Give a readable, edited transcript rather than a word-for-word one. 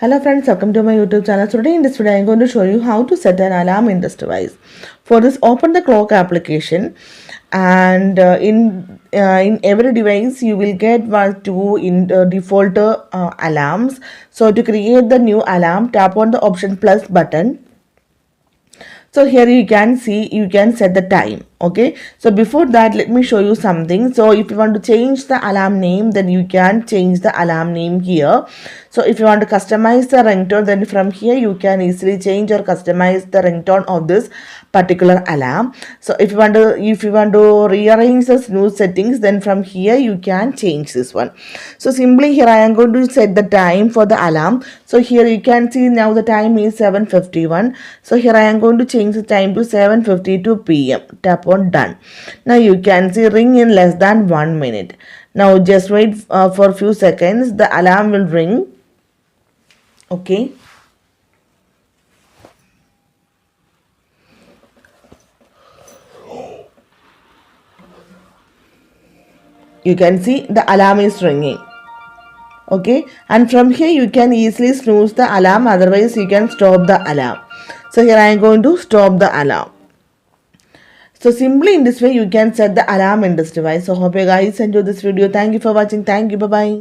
Hello friends, welcome to my YouTube channel. So today in this video I am going to show you how to set an alarm in this device. For this, open the clock application, and in every device you will get one two in default alarms. So to create the new alarm, tap on the option plus button. So here you can see you can set the time. Okay, so before that let me show you something. So if you want to change the alarm name, then you can change the alarm name here. So if you want to customize the ringtone, then from here you can easily change or customize the ringtone of this particular alarm. So if you want to rearrange the snooze settings, then from here you can change this one. So simply here I am going to set the time for the alarm. So here you can see now the time is 7:51. So here I am going to change the time to 7:52 p.m. Tap on done. Now you can see ring in less than 1 minute. Now just wait for a few seconds. The alarm will ring. Okay. You can see the alarm is ringing. Okay, and from here you can easily snooze the alarm, otherwise you can stop the alarm. So here I am going to stop the alarm. So simply in this way you can set the alarm in this device. So hope you guys enjoyed this video. Thank you for watching. Thank you. Bye bye.